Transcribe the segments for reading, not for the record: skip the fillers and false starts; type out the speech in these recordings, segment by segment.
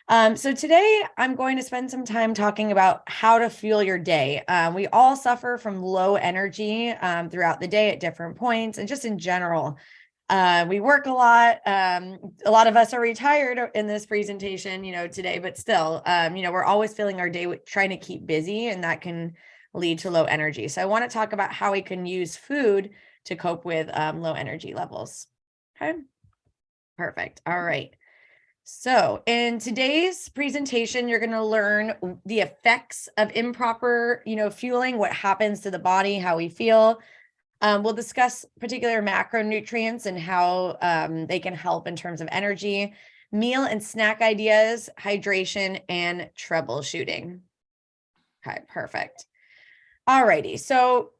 So today I'm going to spend some time talking about how to fuel your day. We all suffer from low energy throughout the day at different points, and just in general. We work a lot. A lot of us are retired in this presentation, today, but still, we're always filling our day with trying to keep busy, and that can lead to low energy. So I want to talk about how we can use food to cope with low energy levels. Okay, perfect. All right. So in today's presentation, you're going to learn the effects of improper, fueling, what happens to the body, how we feel. We'll discuss particular macronutrients and how they can help in terms of energy, meal and snack ideas, hydration, and troubleshooting. Okay, perfect. All righty. So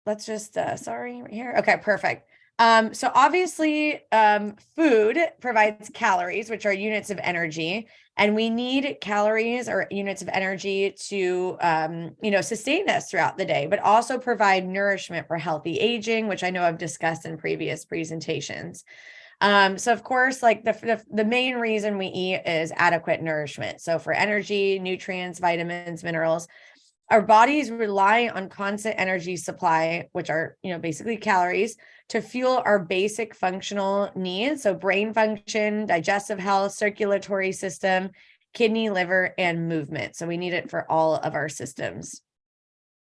let's just, right here. Okay, perfect. So obviously, food provides calories, which are units of energy, and we need calories or units of energy to, sustain us throughout the day, but also provide nourishment for healthy aging, which I know I've discussed in previous presentations. So of course, like the main reason we eat is adequate nourishment. So for energy, nutrients, vitamins, minerals, our bodies rely on constant energy supply, which are, basically calories, to fuel our basic functional needs. So brain function, digestive health, circulatory system, kidney, liver, and movement. So we need it for all of our systems.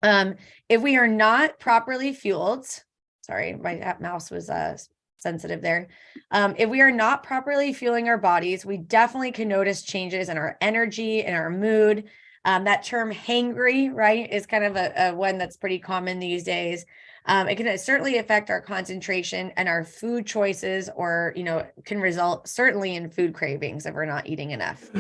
If we are not properly fueled, sorry, my mouse was sensitive there. If we are not properly fueling our bodies, we definitely can notice changes in our energy and our mood. That term hangry, right, is kind of a one that's pretty common these days. It can certainly affect our concentration and our food choices, or, can result certainly in food cravings if we're not eating enough.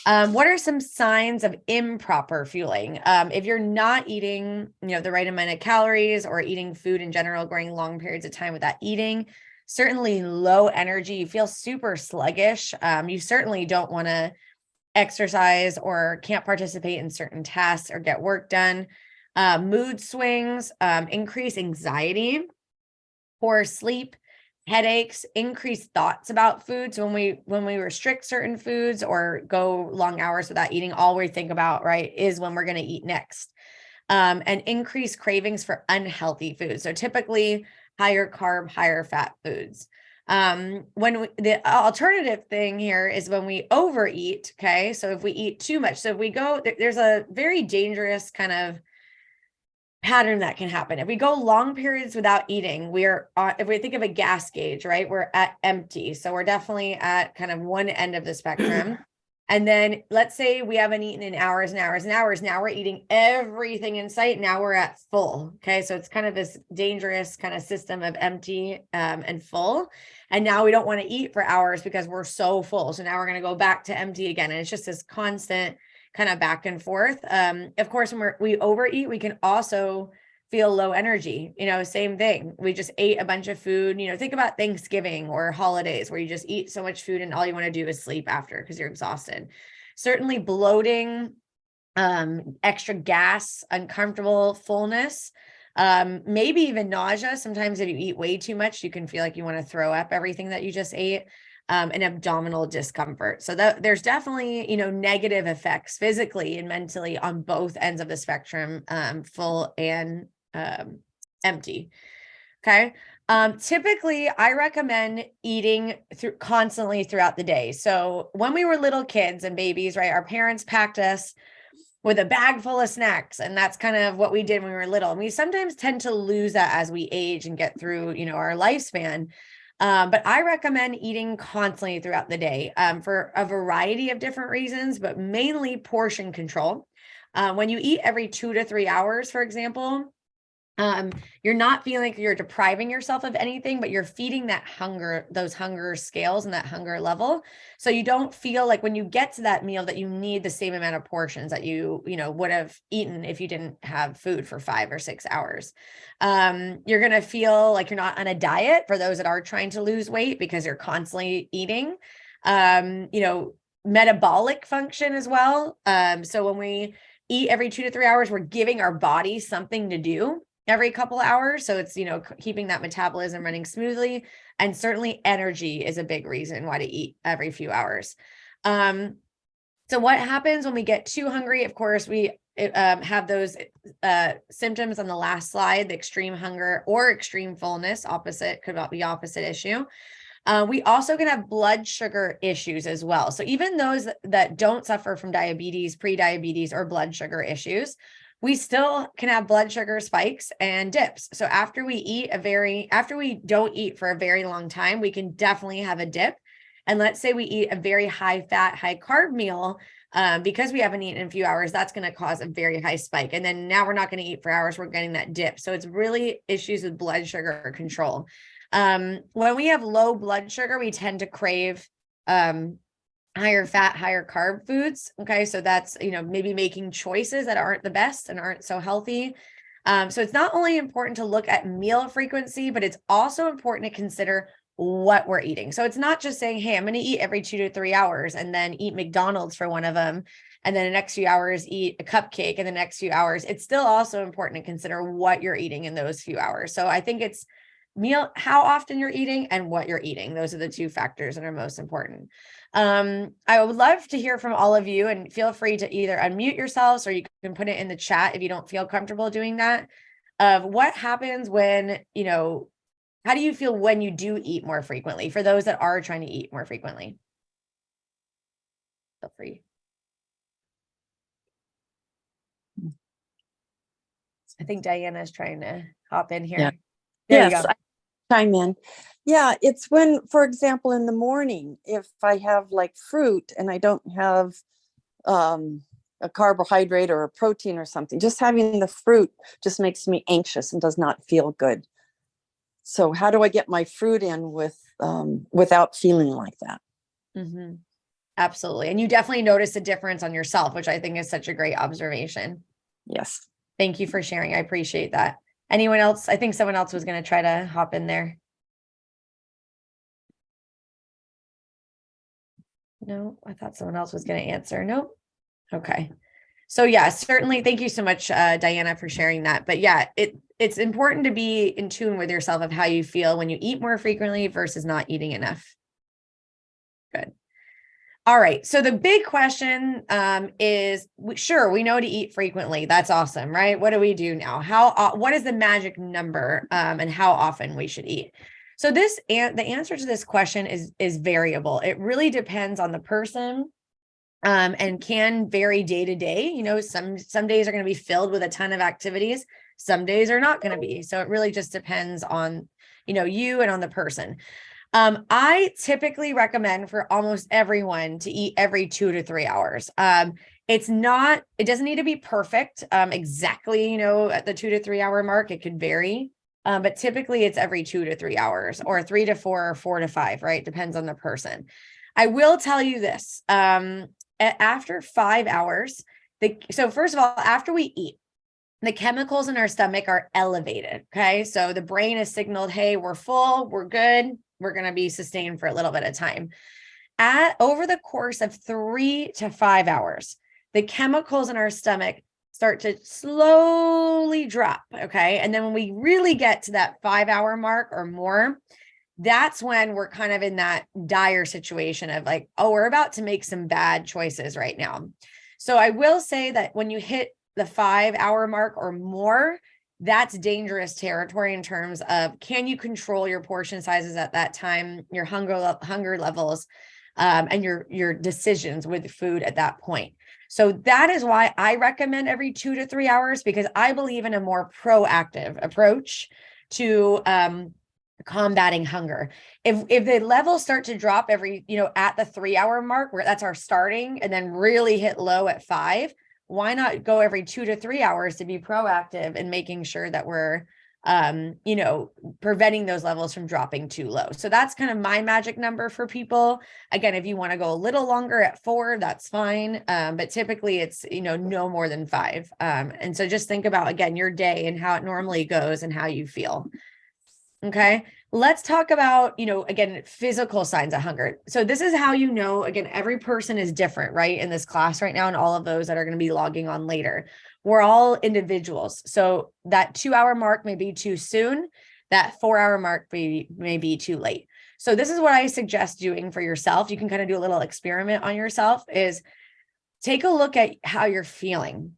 What are some signs of improper fueling? If you're not eating, the right amount of calories, or eating food in general, going long periods of time without eating, certainly low energy, you feel super sluggish. You certainly don't want to exercise or can't participate in certain tasks or get work done. Mood swings, increased anxiety, poor sleep, headaches, increased thoughts about foods. When we restrict certain foods or go long hours without eating, all we think about, right, is when we're going to eat next. And increased cravings for unhealthy foods. So typically higher carb, higher fat foods. The alternative thing here is when we overeat. Okay. So if we eat too much, so if we go, there's a very dangerous kind of pattern that can happen. If we go long periods without eating, if we think of a gas gauge, right, we're at empty. So we're definitely at kind of one end of the spectrum. And then let's say we haven't eaten in hours and hours and hours. Now we're eating everything in sight. Now we're at full. Okay. So it's kind of this dangerous kind of system of empty and full. And now we don't want to eat for hours because we're so full. So now we're going to go back to empty again. And it's just this constant kind of back and forth. Of course, when we overeat, we can also feel low energy, same thing. We just ate a bunch of food, think about Thanksgiving or holidays where you just eat so much food and all you want to do is sleep after because you're exhausted. Certainly bloating, extra gas, uncomfortable fullness, maybe even nausea. Sometimes if you eat way too much, you can feel like you want to throw up everything that you just ate. And abdominal discomfort. So there's definitely, negative effects physically and mentally on both ends of the spectrum, full and empty. Okay. Typically I recommend eating constantly throughout the day. So when we were little kids and babies, right, our parents packed us with a bag full of snacks. And that's kind of what we did when we were little. And we sometimes tend to lose that as we age and get through, our lifespan. But I recommend eating constantly throughout the day for a variety of different reasons, but mainly portion control. When you eat every 2 to 3 hours, for example, you're not feeling like you're depriving yourself of anything, but you're feeding that hunger, those hunger scales and that hunger level. So you don't feel like when you get to that meal that you need the same amount of portions that you would have eaten if you didn't have food for 5 or 6 hours. You're going to feel like you're not on a diet for those that are trying to lose weight because you're constantly eating. Metabolic function as well. So when we eat every 2 to 3 hours, we're giving our body something to do every couple of hours. So it's, keeping that metabolism running smoothly. And certainly energy is a big reason why to eat every few hours. So what happens when we get too hungry? Of course, we have those symptoms on the last slide, the extreme hunger or extreme fullness, opposite, could be opposite issue. We also can have blood sugar issues as well. So even those that don't suffer from diabetes, pre-diabetes, or blood sugar issues, we still can have blood sugar spikes and dips. So after we don't eat for a very long time, we can definitely have a dip. And let's say we eat a very high fat, high carb meal, because we haven't eaten in a few hours, that's going to cause a very high spike. And then now we're not going to eat for hours, we're getting that dip. So it's really issues with blood sugar control. When we have low blood sugar, we tend to crave higher fat, higher carb foods. Okay. So that's, maybe making choices that aren't the best and aren't so healthy. So it's not only important to look at meal frequency, but it's also important to consider what we're eating. So it's not just saying, hey, I'm going to eat every 2 to 3 hours and then eat McDonald's for one of them. And then the next few hours, eat a cupcake, and the next few hours. It's still also important to consider what you're eating in those few hours. So I think it's how often you're eating and what you're eating. Those are the two factors that are most important. I would love to hear from all of you, and feel free to either unmute yourselves or you can put it in the chat if you don't feel comfortable doing that. Of what happens when, how do you feel when you do eat more frequently, for those that are trying to eat more frequently? Feel free. I think Diana's trying to hop in here. Yeah. There Yes, you go. I chime in. Yeah, it's when, for example, in the morning, if I have like fruit and I don't have a carbohydrate or a protein or something, just having the fruit just makes me anxious and does not feel good. So how do I get my fruit in without feeling like that? Mm-hmm. Absolutely. And you definitely notice a difference on yourself, which I think is such a great observation. Yes. Thank you for sharing. I appreciate that. Anyone else? I think someone else was going to try to hop in there. No, I thought someone else was going to answer. Nope. Okay. So yeah, certainly. Thank you so much, Diana, for sharing that. But yeah, it's important to be in tune with yourself of how you feel when you eat more frequently versus not eating enough. Good. All right. So the big question is, sure, we know to eat frequently. That's awesome, right? What do we do now? What is the magic number and how often we should eat? So the answer to this question is variable. It really depends on the person and can vary day to day. Some days are going to be filled with a ton of activities. Some days are not going to be. So it really just depends on, you and on the person. I typically recommend for almost everyone to eat every 2 to 3 hours. It doesn't need to be perfect, exactly, at the 2 to 3 hour mark. It could vary. But typically it's every 2 to 3 hours, or 3 to 4 or 4 to 5, right? Depends on the person. I will tell you this, after 5 hours, so first of all, after we eat, the chemicals in our stomach are elevated. Okay. So the brain is signaled, hey, we're full, we're good. We're going to be sustained for a little bit of time. Over the course of 3 to 5 hours, the chemicals in our stomach start to slowly drop. Okay. And then when we really get to that 5 hour mark or more, that's when we're kind of in that dire situation of like, oh, we're about to make some bad choices right now. So I will say that when you hit the 5 hour mark or more, that's dangerous territory in terms of, can you control your portion sizes at that time, your hunger levels, and your decisions with food at that point. So that is why I recommend every 2 to 3 hours, because I believe in a more proactive approach to combating hunger. If the levels start to drop every, at the 3 hour mark, where that's our starting, and then really hit low at 5, why not go every 2 to 3 hours to be proactive and making sure that we're, preventing those levels from dropping too low. So that's kind of my magic number for people. Again, if you want to go a little longer at 4, that's fine. But typically it's, no more than 5. And so just think about, again, your day and how it normally goes and how you feel. Okay. Let's talk about, again, physical signs of hunger. So this is how, again, every person is different, right? In this class right now, and all of those that are going to be logging on later, we're all individuals. So that 2 hour mark may be too soon. That 4 hour mark may be too late. So this is what I suggest doing for yourself. You can kind of do a little experiment on yourself, is take a look at how you're feeling.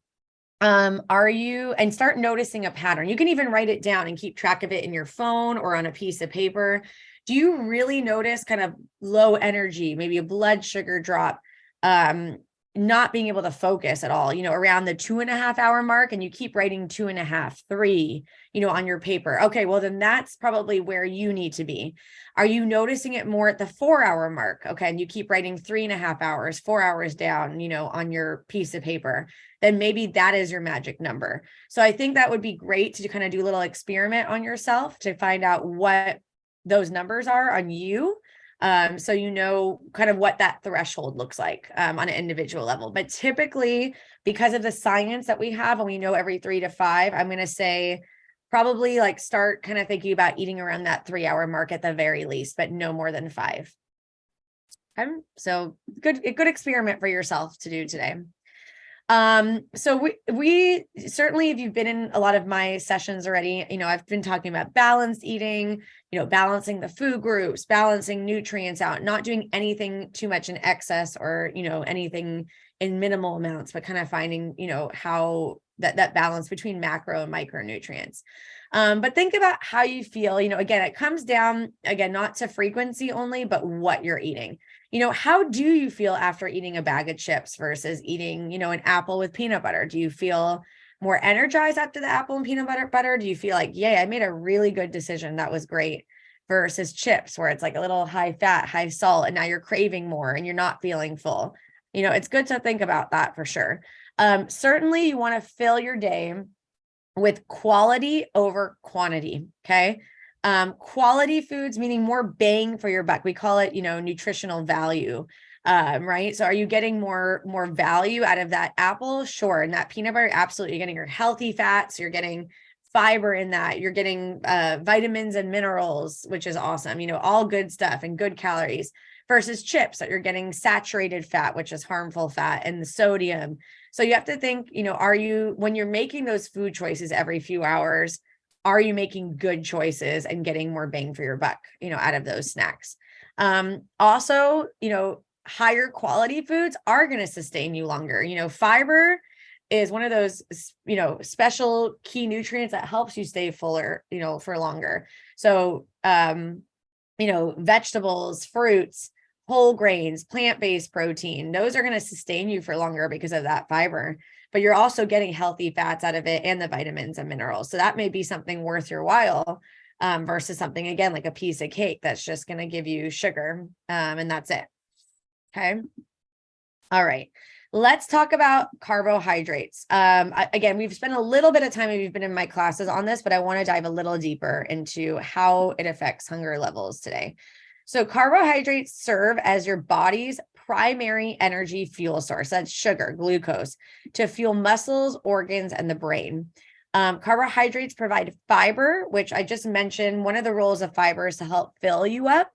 Are you, and start noticing a pattern. You can even write it down and keep track of it in your phone or on a piece of paper. Do you really notice kind of low energy, maybe a blood sugar drop, not being able to focus at all, around the 2.5 hour mark, and you keep writing 2.5, 3, on your paper? Okay, well, then that's probably where you need to be. Are you noticing it more at the 4 hour mark? Okay, and you keep writing 3.5 hours, 4 hours down, on your piece of paper, then maybe that is your magic number. So I think that would be great to kind of do a little experiment on yourself to find out what those numbers are on you. So kind of what that threshold looks like on an individual level. But typically, because of the science that we have, and we know every 3 to 5, I'm going to say probably like start kind of thinking about eating around that 3 hour mark at the very least, but no more than 5. So a good experiment for yourself to do today. So we certainly, if you've been in a lot of my sessions already, I've been talking about balanced eating, balancing the food groups, balancing nutrients out, not doing anything too much in excess or, anything in minimal amounts, but kind of finding, how that balance between macro and micronutrients. But think about how you feel, again, it comes down, again, not to frequency only, but what you're eating. How do you feel after eating a bag of chips versus eating, an apple with peanut butter? Do you feel more energized after the apple and peanut butter? Do you feel like, yay, I made a really good decision, that was great, versus chips, where it's like a little high fat, high salt, and now you're craving more and you're not feeling full? It's good to think about that for sure. Certainly you want to fill your day with quality over quantity. Okay. Quality foods, meaning more bang for your buck. We call it, nutritional value. Right. So are you getting more value out of that apple? Sure. And that peanut butter, absolutely. You're getting your healthy fats. You're getting fiber in that. You're getting vitamins and minerals, which is awesome. All good stuff and good calories, versus chips that you're getting saturated fat, which is harmful fat, and the sodium. So you have to think, when you're making those food choices every few hours, are you making good choices and getting more bang for your buck, out of those snacks? Also, higher quality foods are going to sustain you longer. Fiber is one of those, special key nutrients that helps you stay fuller, for longer. So, vegetables, fruits, whole grains, plant-based protein, those are going to sustain you for longer because of that fiber, but you're also getting healthy fats out of it and the vitamins and minerals. So that may be something worth your while, versus something, again, like a piece of cake that's just going to give you sugar, and that's it. Okay. All right. Let's talk about carbohydrates. Again, we've spent a little bit of time, if you've been in my classes, on this, but I want to dive a little deeper into how it affects hunger levels today. So carbohydrates serve as your body's primary energy fuel source. That's sugar, glucose, to fuel muscles, organs, and the brain. Carbohydrates provide fiber, which I just mentioned. One of the roles of fiber is to help fill you up,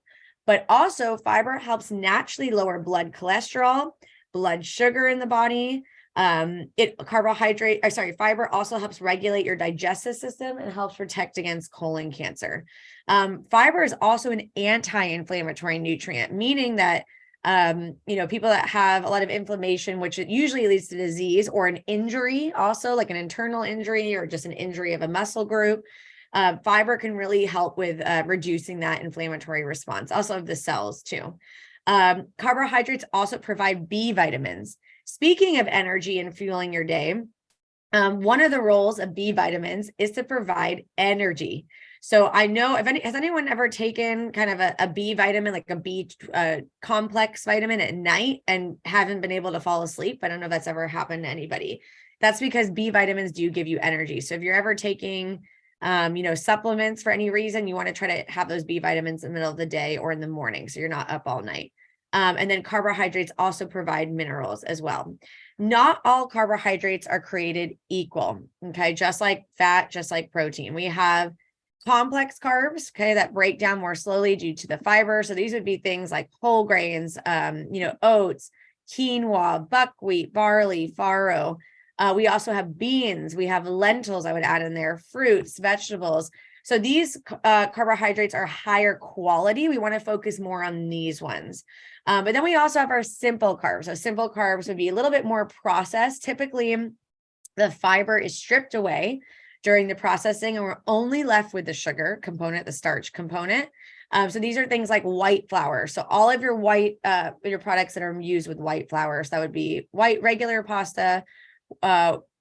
but also fiber helps naturally lower blood cholesterol, blood sugar in the body. Fiber also helps regulate your digestive system and helps protect against colon cancer. Fiber is also an anti-inflammatory nutrient, meaning that, people that have a lot of inflammation, which it usually leads to disease or an injury, also like an internal injury or just an injury of a muscle group, fiber can really help with reducing that inflammatory response, also of the cells too. Carbohydrates also provide B vitamins. Speaking of energy and fueling your day, one of the roles of B vitamins is to provide energy. So I know, has anyone ever taken kind of a B vitamin, like a B complex vitamin at night and haven't been able to fall asleep? I don't know if that's ever happened to anybody. That's because B vitamins do give you energy. So if you're ever taking, supplements for any reason, you want to try to have those B vitamins in the middle of the day or in the morning, so you're not up all night. And then carbohydrates also provide minerals as well. Not all carbohydrates are created equal. Okay. Just like fat, just like protein. We have complex carbs, okay, that break down more slowly due to the fiber. So these would be things like whole grains, oats, quinoa, buckwheat, barley, farro. We also have beans. We have lentils, I would add in there, fruits, vegetables. So these carbohydrates are higher quality. We want to focus more on these ones. But then we also have our simple carbs. So simple carbs would be a little bit more processed. Typically, the fiber is stripped away during the processing, and we're only left with the sugar component, the starch component. So these are things like white flour. So all of your white, your products that are used with white flour, so that would be white regular pasta,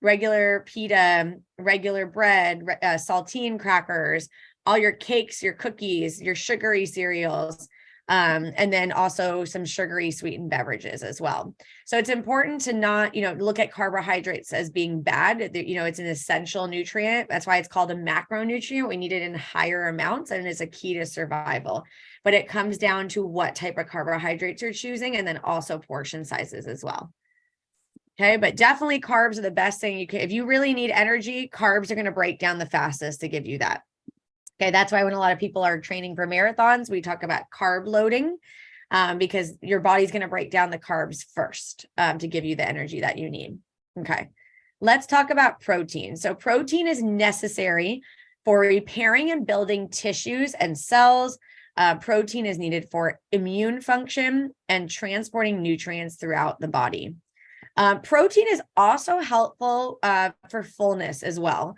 regular pita, regular bread, saltine crackers, all your cakes, your cookies, your sugary cereals, and then also some sugary sweetened beverages as well. So it's important to not, look at carbohydrates as being bad. It's an essential nutrient. That's why it's called a macronutrient. We need it in higher amounts, and it's a key to survival. But it comes down to what type of carbohydrates you're choosing, and then also portion sizes as well. Okay, but definitely carbs are the best thing you can. If you really need energy, carbs are going to break down the fastest to give you that. Okay, that's why when a lot of people are training for marathons, we talk about carb loading, because your body's going to break down the carbs first to give you the energy that you need. Okay, let's talk about protein. So protein is necessary for repairing and building tissues and cells. Protein is needed for immune function and transporting nutrients throughout the body. Protein is also helpful for fullness as well.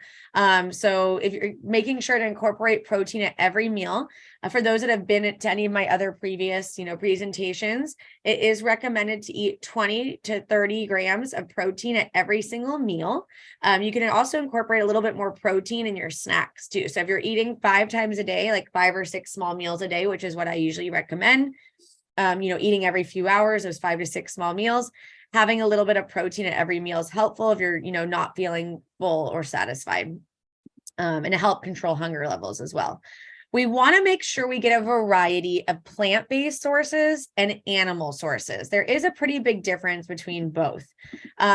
So if you're making sure to incorporate protein at every meal, for those that have been to any of my other previous, presentations, it is recommended to eat 20 to 30 grams of protein at every single meal. You can also incorporate a little bit more protein in your snacks too. So if you're eating 5 times a day, like 5 or 6 small meals a day, which is what I usually recommend, eating every few hours, those 5 to 6 small meals, having a little bit of protein at every meal is helpful if you're, not feeling full or satisfied, and to help control hunger levels as well. We want to make sure we get a variety of plant-based sources and animal sources. There is a pretty big difference between both.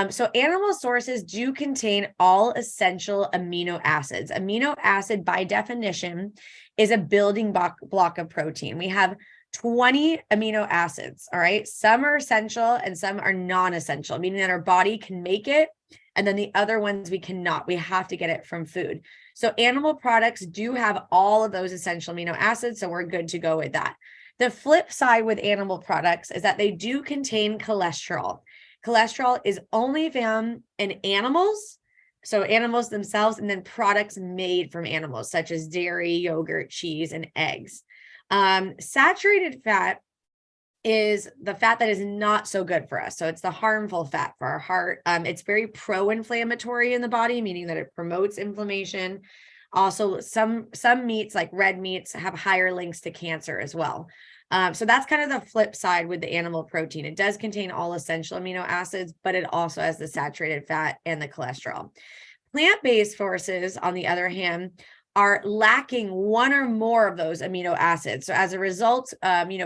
So animal sources do contain all essential amino acids. Amino acid, by definition, is a building block of protein. We have 20 amino acids. All right. Some are essential and some are non-essential, meaning that our body can make it. And then the other ones we cannot. We have to get it from food. So animal products do have all of those essential amino acids. So we're good to go with that. The flip side with animal products is that they do contain cholesterol. Cholesterol is only found in animals. So animals themselves, and then products made from animals, such as dairy, yogurt, cheese, and eggs. Saturated fat is the fat that is not so good for us. So it's the harmful fat for our heart. It's very pro-inflammatory in the body, meaning that it promotes inflammation. Also, some meats, like red meats, have higher links to cancer as well. So that's kind of the flip side with the animal protein. It does contain all essential amino acids, but it also has the saturated fat and the cholesterol. Plant-based sources, on the other hand, are lacking one or more of those amino acids. So as a result,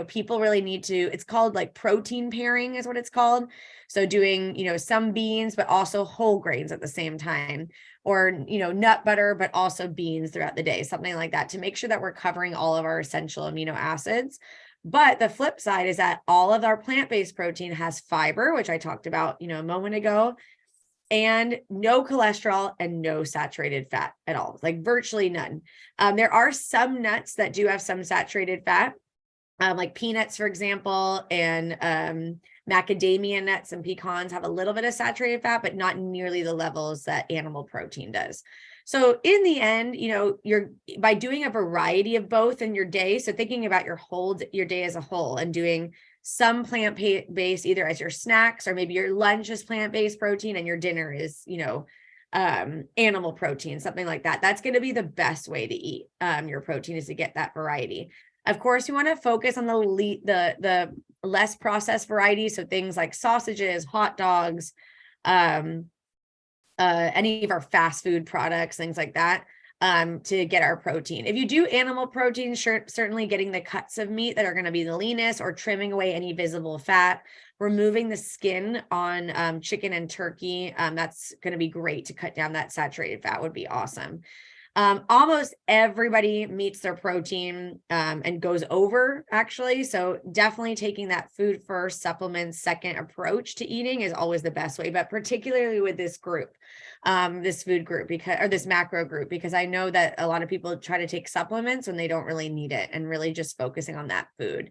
people really need to, it's called like protein pairing is what it's called. So doing, some beans, but also whole grains at the same time, or, nut butter, but also beans throughout the day, something like that, to make sure that we're covering all of our essential amino acids. But the flip side is that all of our plant-based protein has fiber, which I talked about, a moment ago, and no cholesterol and no saturated fat at all, like virtually none. There are some nuts that do have some saturated fat, like peanuts, for example, and macadamia nuts and pecans have a little bit of saturated fat, but not nearly the levels that animal protein does. So in the end, you're by doing a variety of both in your day. So thinking about your day as a whole and doing some plant-based either as your snacks, or maybe your lunch is plant-based protein and your dinner is, animal protein, something like that. That's going to be the best way to eat your protein, is to get that variety. Of course, you want to focus on the less processed variety. So things like sausages, hot dogs, any of our fast food products, things like that, to get our protein. If you do animal protein, certainly getting the cuts of meat that are going to be the leanest, or trimming away any visible fat, removing the skin on chicken and turkey. That's going to be great to cut down that saturated fat, would be awesome. Almost everybody meets their protein and goes over, actually. So definitely taking that food first, supplements second approach to eating is always the best way, but particularly with this group, this food group, this macro group, because I know that a lot of people try to take supplements when they don't really need it, and really just focusing on that food.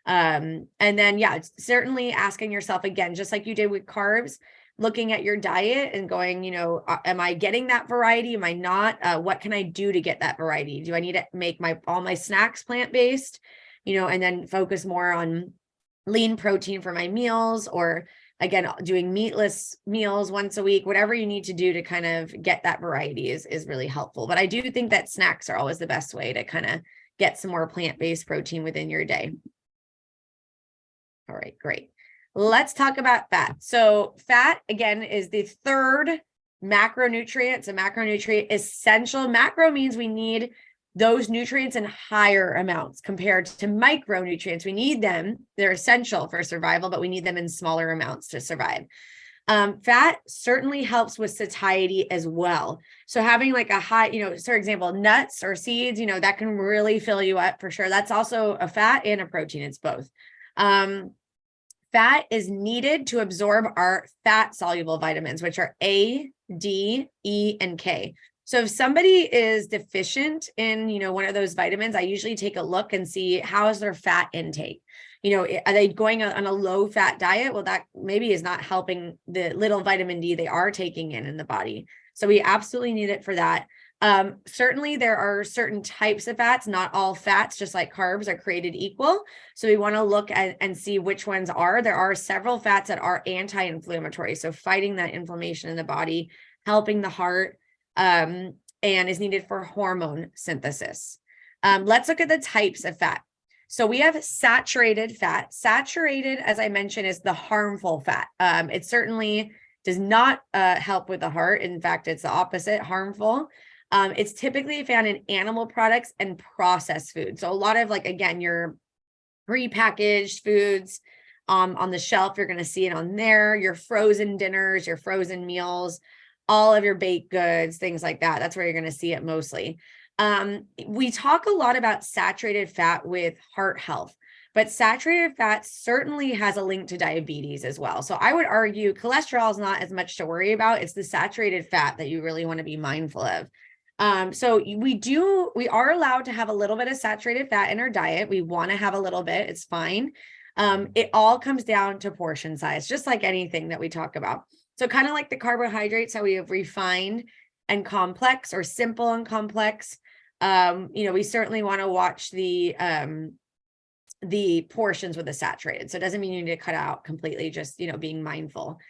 And then, yeah, certainly asking yourself again, just like you did with carbs, looking at your diet and going, am I getting that variety? Am I not? What can I do to get that variety? Do I need to make all my snacks plant-based, and then focus more on lean protein for my meals, or again, doing meatless meals once a week, whatever you need to do to kind of get that variety is really helpful. But I do think that snacks are always the best way to kind of get some more plant-based protein within your day. All right, great. Let's talk about fat. So fat, again, is the third macronutrient. It's a macronutrient essential. Macro means we need those nutrients in higher amounts compared to micronutrients. We need them. They're essential for survival, but we need them in smaller amounts to survive. Fat certainly helps with satiety as well. So having like a high, for example, nuts or seeds, that can really fill you up for sure. That's also a fat and a protein. It's both. Fat is needed to absorb our fat soluble vitamins, which are A, D, E, and K. So if somebody is deficient in, one of those vitamins, I usually take a look and see how is their fat intake. Are they going on a low fat diet? Well, that maybe is not helping the little vitamin D they are taking in the body. So we absolutely need it for that. Certainly there are certain types of fats, not all fats, just like carbs, are created equal. So we want to look at and see which ones are. There are several fats that are anti-inflammatory. So fighting that inflammation in the body, helping the heart, and is needed for hormone synthesis. Let's look at the types of fat. So we have saturated fat. Saturated, as I mentioned, is the harmful fat. It certainly does not help with the heart. In fact, it's the opposite, harmful. It's typically found in animal products and processed food. So a lot of again, your prepackaged foods on the shelf, you're going to see it on there, your frozen dinners, your frozen meals, all of your baked goods, things like that. That's where you're going to see it mostly. We talk a lot about saturated fat with heart health, but saturated fat certainly has a link to diabetes as well. So I would argue cholesterol is not as much to worry about. It's the saturated fat that you really want to be mindful of. So we are allowed to have a little bit of saturated fat in our diet. We want to have a little bit, it's fine. It all comes down to portion size, just like anything that we talk about. So kind of like the carbohydrates, how we have refined and complex, or simple and complex. We certainly want to watch the portions with the saturated. So it doesn't mean you need to cut out completely, just, being mindful.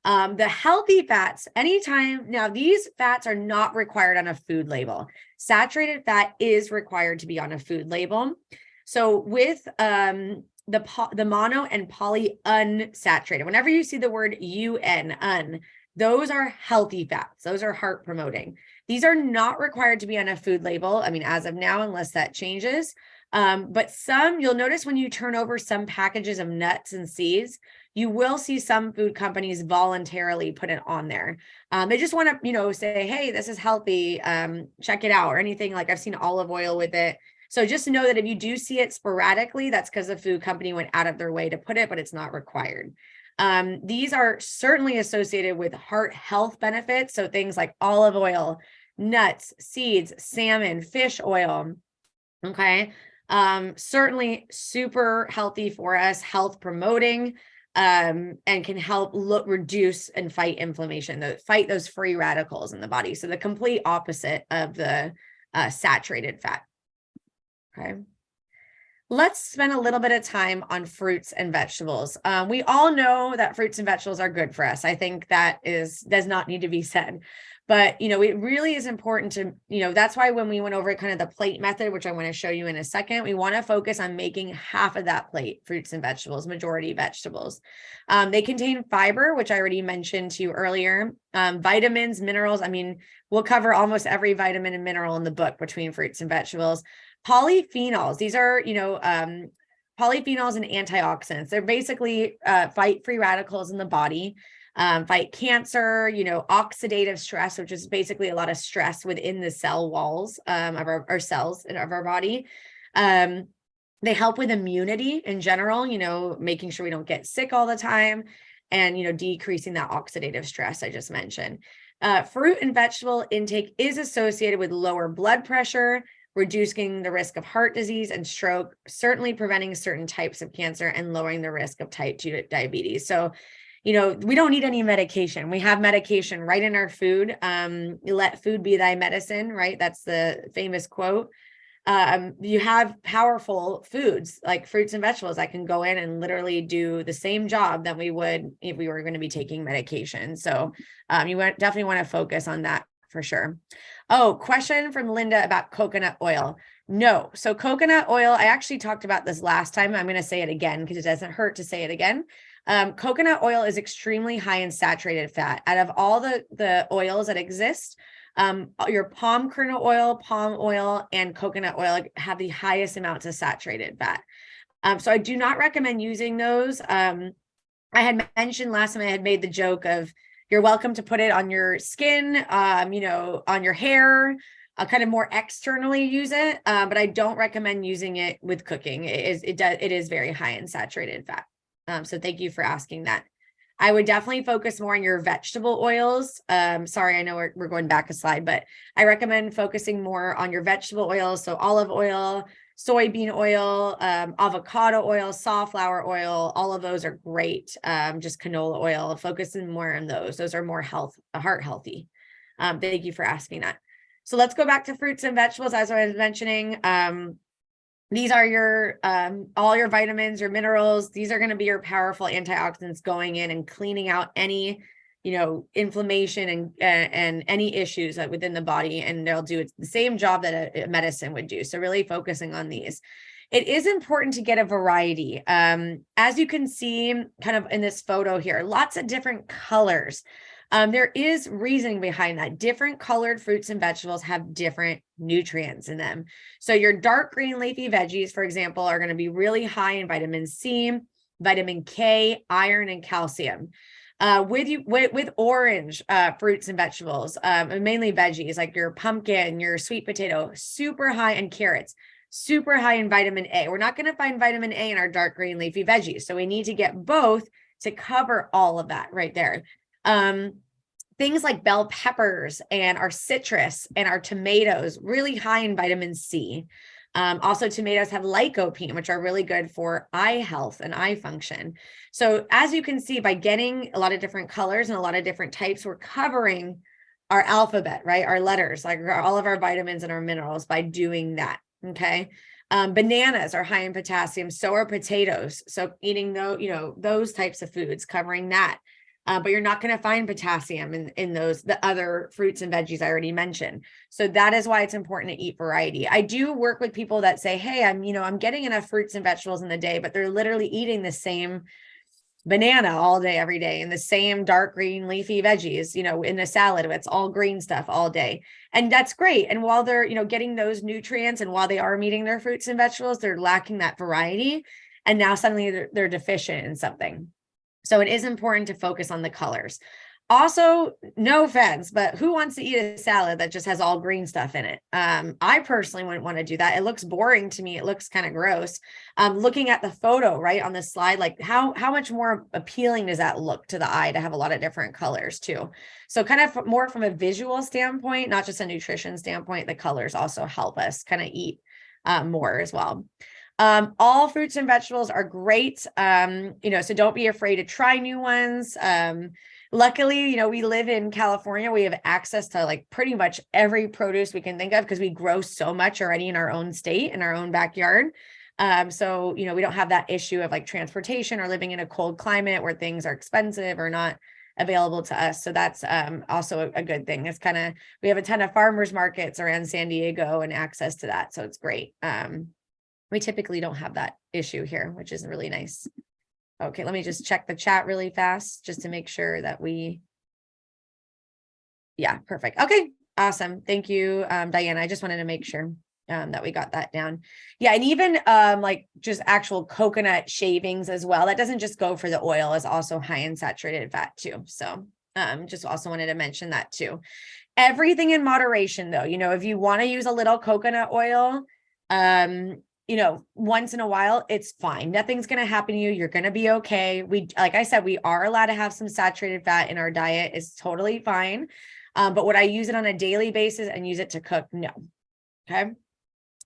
The healthy fats, now these fats are not required on a food label. Saturated fat is required to be on a food label. So with the mono and poly unsaturated, whenever you see the word un, those are healthy fats. Those are heart promoting. These are not required to be on a food label. I mean, as of now, unless that changes. But you'll notice when you turn over some packages of nuts and seeds, you will see some food companies voluntarily put it on there. They just want to, say, hey, this is healthy. Check it out, or anything. Like I've seen olive oil with it. So just know that if you do see it sporadically, that's because the food company went out of their way to put it, but it's not required. These are certainly associated with heart health benefits. So things like olive oil, nuts, seeds, salmon, fish oil. Okay. Certainly super healthy for us, health promoting, and can help reduce and fight inflammation, fight those free radicals in the body. So the complete opposite of the saturated fat. Okay. Let's spend a little bit of time on fruits and vegetables. We all know that fruits and vegetables are good for us. I think that does not need to be said. But, it really is important to, that's why when we went over kind of the plate method, which I want to show you in a second, we want to focus on making half of that plate fruits and vegetables, majority vegetables. They contain fiber, which I already mentioned to you earlier, vitamins, minerals. I mean, we'll cover almost every vitamin and mineral in the book between fruits and vegetables. Polyphenols, these are, polyphenols and antioxidants. They're basically fight free radicals in the body. Fight cancer, oxidative stress, which is basically a lot of stress within the cell walls of our cells and of our body. They help with immunity in general, making sure we don't get sick all the time, and, decreasing that oxidative stress I just mentioned. Fruit and vegetable intake is associated with lower blood pressure, reducing the risk of heart disease and stroke, certainly preventing certain types of cancer, and lowering the risk of type 2 diabetes. So, you know, we don't need any medication. We have medication right in our food. Let food be thy medicine, right? That's the famous quote. You have powerful foods like fruits and vegetables that can go in and literally do the same job that we would if we were going to be taking medication. So you definitely want to focus on that for sure. Oh, question from Linda about coconut oil. No, so coconut oil, I actually talked about this last time. I'm going to say it again because it doesn't hurt to say it again. Coconut oil is extremely high in saturated fat. Out of all the oils that exist, your palm kernel oil, palm oil, and coconut oil have the highest amounts of saturated fat. So I do not recommend using those. I had mentioned last time I had made the joke of you're welcome to put it on your skin, you know, on your hair, kind of more externally use it. But I don't recommend using it with cooking. It is very high in saturated fat. So thank you for asking that. I would definitely focus more on your vegetable oils. Sorry, I know we're going back a slide, but I recommend focusing more on your vegetable oils. So olive oil, soybean oil, avocado oil, safflower oil, all of those are great. Just canola oil, focusing more on those. Those are more heart healthy. Thank you for asking that. So let's go back to fruits and vegetables. As I was mentioning, these are your all your vitamins, your minerals. These are going to be your powerful antioxidants going in and cleaning out any, you know, inflammation and any issues that within the body, and they'll do the same job that a medicine would do. So really focusing on these. It is important to get a variety. As you can see kind of in this photo here, lots of different colors. There is reasoning behind that. Different colored fruits and vegetables have different nutrients in them. So your dark green leafy veggies, for example, are going to be really high in vitamin C, vitamin K, iron, and calcium. With orange fruits and vegetables, and mainly veggies like your pumpkin, your sweet potato, super high in carrots, super high in vitamin A. We're not going to find vitamin A in our dark green leafy veggies. So we need to get both to cover all of that right there. Things like bell peppers and our citrus and our tomatoes, really high in vitamin C. Also, tomatoes have lycopene, which are really good for eye health and eye function. So as you can see, by getting a lot of different colors and a lot of different types, we're covering our alphabet, right? Our letters, like all of our vitamins and our minerals by doing that, okay? Bananas are high in potassium, so are potatoes. So eating those types of foods, covering that. But you're not going to find potassium in the other fruits and veggies I already mentioned. So that is why it's important to eat variety. I do work with people that say, hey, I'm getting enough fruits and vegetables in the day, but they're literally eating the same banana all day, every day, and the same dark green leafy veggies, in a salad. It's all green stuff all day. And that's great. And while they're, getting those nutrients and while they are eating their fruits and vegetables, they're lacking that variety. And now suddenly they're deficient in something. So it is important to focus on the colors. Also, no offense, but who wants to eat a salad that just has all green stuff in it? I personally wouldn't want to do that. It looks boring to me. It looks kind of gross. Looking at the photo, right, on the slide, like how much more appealing does that look to the eye to have a lot of different colors too? So kind of more from a visual standpoint, not just a nutrition standpoint, the colors also help us kind of eat more as well. All fruits and vegetables are great. So don't be afraid to try new ones. Luckily, we live in California. We have access to like pretty much every produce we can think of because we grow so much already in our own state, in our own backyard. So we don't have that issue of like transportation or living in a cold climate where things are expensive or not available to us. So that's also a good thing. It's we have a ton of farmers markets around San Diego and access to that. So it's great. We typically don't have that issue here, which is really nice. Okay, let me just check the chat really fast just to make sure that yeah, perfect. Okay, awesome. Thank you, Diana. I just wanted to make sure that we got that down. Yeah, and even like just actual coconut shavings as well. That doesn't just go for the oil, is also high in saturated fat too. So just also wanted to mention that too. Everything in moderation though, if you want to use a little coconut oil, once in a while, it's fine. Nothing's going to happen to you. You're going to be okay. Like I said, we are allowed to have some saturated fat in our diet. Is totally fine. But would I use it on a daily basis and use it to cook? No. Okay.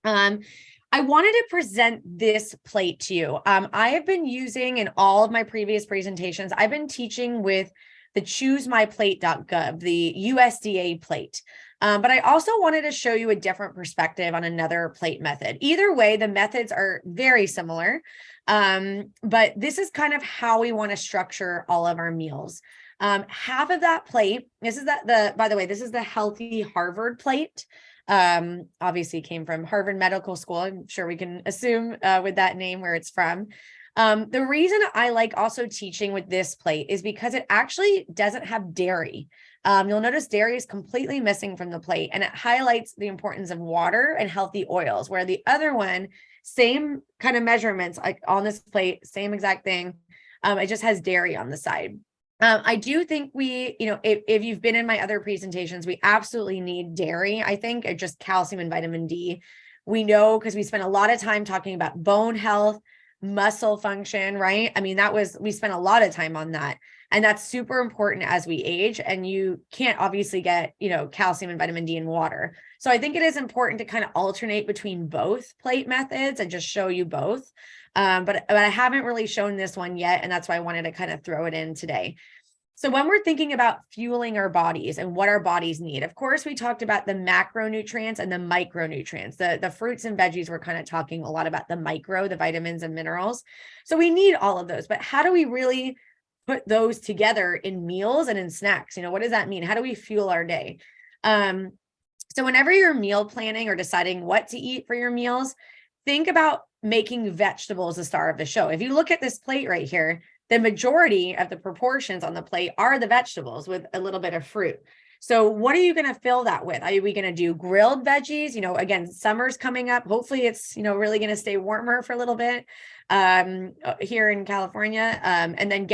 I wanted to present this plate to you. I have been using in all of my previous presentations, I've been teaching with the choosemyplate.gov, the USDA plate. But I also wanted to show you a different perspective on another plate method. Either way, the methods are very similar. But this is kind of how we want to structure all of our meals. Half of that plate, by the way, this is the Healthy Harvard plate. Obviously came from Harvard Medical School. I'm sure we can assume with that name where it's from. The reason I like also teaching with this plate is because it actually doesn't have dairy. You'll notice dairy is completely missing from the plate, and it highlights the importance of water and healthy oils, where the other one, same kind of measurements like on this plate, same exact thing. It just has dairy on the side. I do think if you've been in my other presentations, we absolutely need dairy. I think just calcium and vitamin D. We know because we spent a lot of time talking about bone health, muscle function, right? I mean, we spent a lot of time on that. And that's super important as we age. And you can't obviously get, calcium and vitamin D in water. So I think it is important to kind of alternate between both plate methods and just show you both. But I haven't really shown this one yet. And that's why I wanted to kind of throw it in today. So when we're thinking about fueling our bodies and what our bodies need, of course, we talked about the macronutrients and the micronutrients. The fruits and veggies, we're kind of talking a lot about the vitamins and minerals. So we need all of those, but how do we really put those together in meals and in snacks? What does that mean? How do we fuel our day? So whenever you're meal planning or deciding what to eat for your meals, think about making vegetables the star of the show. If you look at this plate right here, the majority of the proportions on the plate are the vegetables with a little bit of fruit. So what are you going to fill that with? Are we going to do grilled veggies? Again, summer's coming up. Hopefully it's, really going to stay warmer for a little bit here in California. And then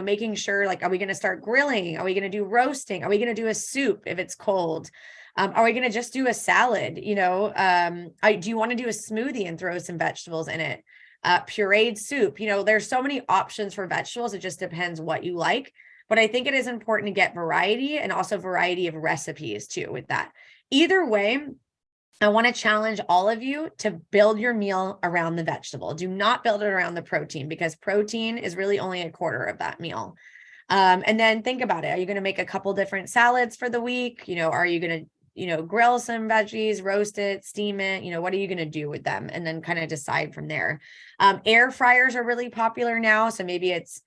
making sure, like, are we going to start grilling? Are we going to do roasting? Are we going to do a soup if it's cold? Are we going to just do a salad? Do you want to do a smoothie and throw some vegetables in it? Pureed soup, there's so many options for vegetables. It just depends what you like. But I think it is important to get variety and also variety of recipes too with that. Either way, I want to challenge all of you to build your meal around the vegetable. Do not build it around the protein, because protein is really only a quarter of that meal. And then think about it. Are you going to make a couple different salads for the week? Are you going to grill some veggies, roast it, steam it, what are you going to do with them? And then kind of decide from there. Air fryers are really popular now. So maybe it's,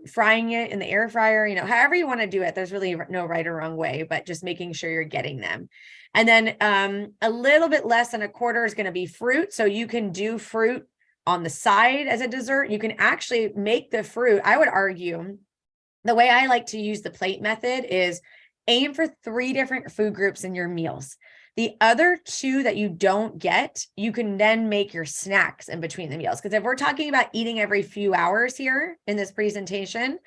frying it in the air fryer, however you want to do it. There's really no right or wrong way, but just making sure you're getting them. And then a little bit less than a quarter is going to be fruit. So you can do fruit on the side as a dessert. You can actually make the fruit. I would argue the way I like to use the plate method is aim for 3 different food groups in your meals. The other 2 that you don't get, you can then make your snacks in between the meals. Because if we're talking about eating every few hours here in this presentation,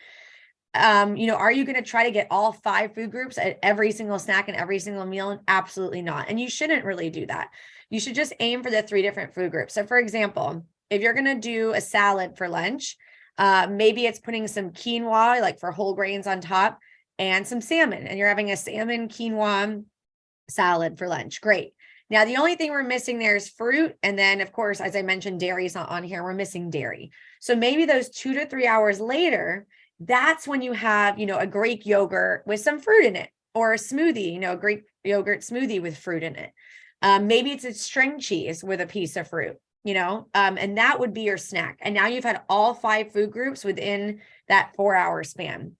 are you going to try to get all 5 food groups at every single snack and every single meal? Absolutely not. And you shouldn't really do that. You should just aim for the 3 different food groups. So for example, if you're going to do a salad for lunch, maybe it's putting some quinoa, like for whole grains on top, and some salmon, and you're having a salmon quinoa salad for lunch. Great. Now, the only thing we're missing there is fruit. And then, of course, as I mentioned, dairy is not on here. We're missing dairy. So maybe those 2 to 3 hours later, that's when you have, a Greek yogurt with some fruit in it, or a smoothie, a Greek yogurt smoothie with fruit in it. Maybe it's a string cheese with a piece of fruit, and that would be your snack. And now you've had all 5 food groups within that 4-hour span.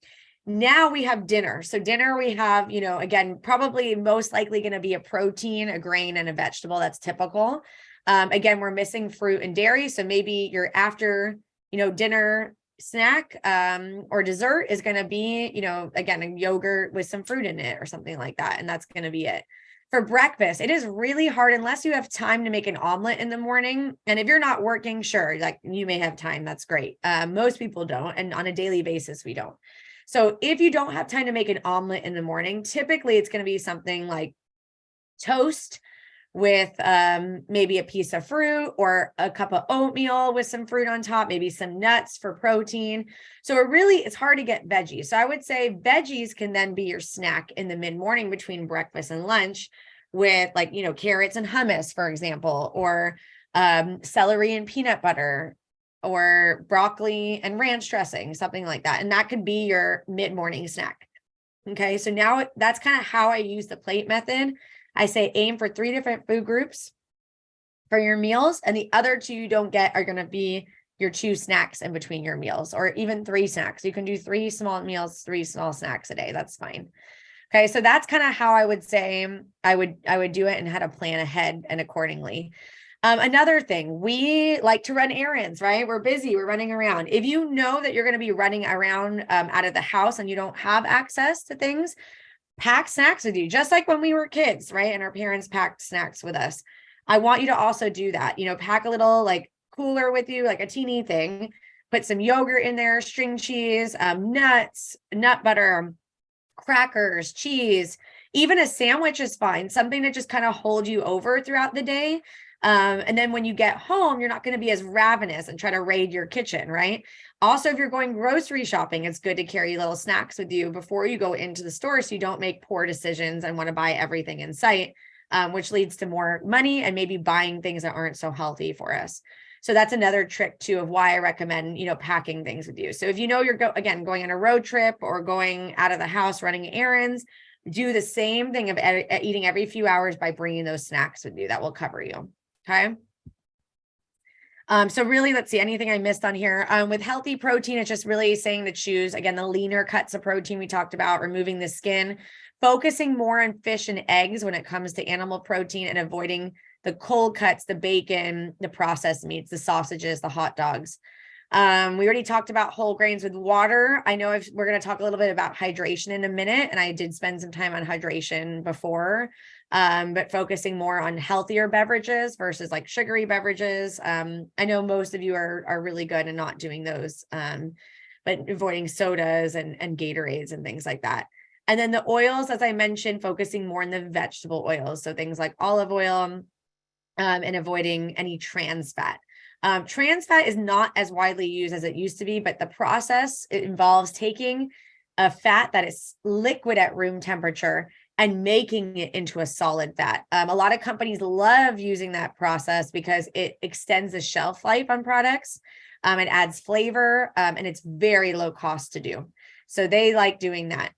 Now we have dinner. So dinner, we have, again, probably most likely going to be a protein, a grain, and a vegetable. That's typical. Again, we're missing fruit and dairy. So maybe your after, dinner snack or dessert is going to be, again, a yogurt with some fruit in it or something like that. And that's going to be it. For breakfast, it is really hard unless you have time to make an omelet in the morning. And if you're not working, sure, like you may have time. That's great. Most people don't. And on a daily basis, we don't. So if you don't have time to make an omelet in the morning, typically it's going to be something like toast with maybe a piece of fruit, or a cup of oatmeal with some fruit on top, maybe some nuts for protein. So it's hard to get veggies. So I would say veggies can then be your snack in the mid-morning between breakfast and lunch, with like, carrots and hummus, for example, or celery and peanut butter, or broccoli and ranch dressing, something like that. And that could be your mid-morning snack. Okay, so now that's kind of how I use the plate method. I say aim for 3 different food groups for your meals, and the other 2 you don't get are going to be your 2 snacks in between your meals, or even 3 snacks. You can do 3 small meals, 3 small snacks a day. That's fine. Okay, so that's kind of how I would say I would do it, and how to plan ahead and accordingly. Another thing, we like to run errands, right? We're busy, we're running around. If you know that you're going to be running around out of the house and you don't have access to things, pack snacks with you, just like when we were kids, right? And our parents packed snacks with us. I want you to also do that. Pack a little like cooler with you, like a teeny thing, put some yogurt in there, string cheese, nuts, nut butter, crackers, cheese, even a sandwich is fine. Something to just kind of hold you over throughout the day. And then when you get home, you're not going to be as ravenous and try to raid your kitchen, right? Also, if you're going grocery shopping, it's good to carry little snacks with you before you go into the store, so you don't make poor decisions and want to buy everything in sight, which leads to more money and maybe buying things that aren't so healthy for us. So that's another trick too of why I recommend, packing things with you. So if you're going on a road trip or going out of the house, running errands, do the same thing of eating every few hours by bringing those snacks with you. That will cover you. Okay. So really, let's see, anything I missed on here. With healthy protein, it's just really saying to choose, again, the leaner cuts of protein we talked about, removing the skin, focusing more on fish and eggs when it comes to animal protein, and avoiding the cold cuts, the bacon, the processed meats, the sausages, the hot dogs. We already talked about whole grains with water. I know we're going to talk a little bit about hydration in a minute, and I did spend some time on hydration before, but focusing more on healthier beverages versus like sugary beverages. I know most of you are really good in not doing those, but avoiding sodas and Gatorades and things like that. And then the oils, as I mentioned, focusing more on the vegetable oils. So things like olive oil, and avoiding any trans fat. Trans fat is not as widely used as it used to be, but the process, it involves taking a fat that is liquid at room temperature and making it into a solid fat. A lot of companies love using that process because it extends the shelf life on products. It adds flavor, and it's very low cost to do. So they like doing that.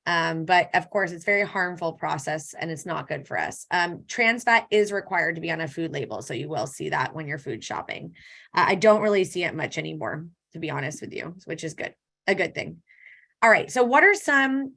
But of course, it's a very harmful process and it's not good for us. Trans fat is required to be on a food label. So you will see that when you're food shopping. I don't really see it much anymore, to be honest with you, which is good, a good thing. All right. So what are some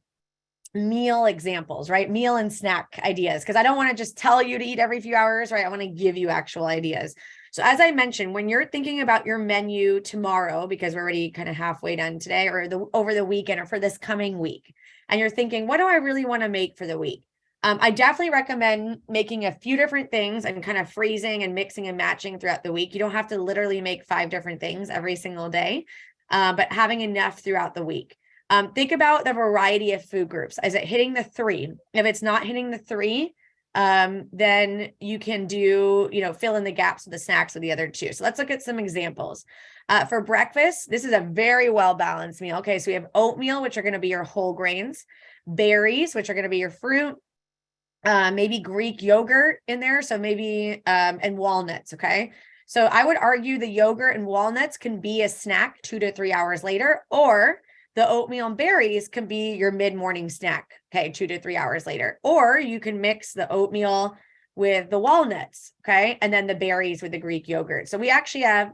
meal examples, right? Meal and snack ideas, because I don't want to just tell you to eat every few hours, right? I want to give you actual ideas. So as I mentioned, when you're thinking about your menu tomorrow, because we're already kind of halfway done today, or over the weekend, or for this coming week, and you're thinking, what do I really want to make for the week? I definitely recommend making a few different things and kind of freezing and mixing and matching throughout the week. You don't have to literally make 5 different things every single day, but having enough throughout the week. Think about the variety of food groups. Is it hitting the 3? If it's not hitting the 3, then you can do, fill in the gaps with the snacks with the other 2. So let's look at some examples. For breakfast, this is a very well-balanced meal. Okay, so we have oatmeal, which are going to be your whole grains, berries, which are going to be your fruit, maybe Greek yogurt in there. So maybe, and walnuts. Okay. So I would argue the yogurt and walnuts can be a snack 2 to 3 hours later, or the oatmeal and berries can be your mid-morning snack, okay, 2 to 3 hours later. Or you can mix the oatmeal with the walnuts, okay, and then the berries with the Greek yogurt. So we actually have,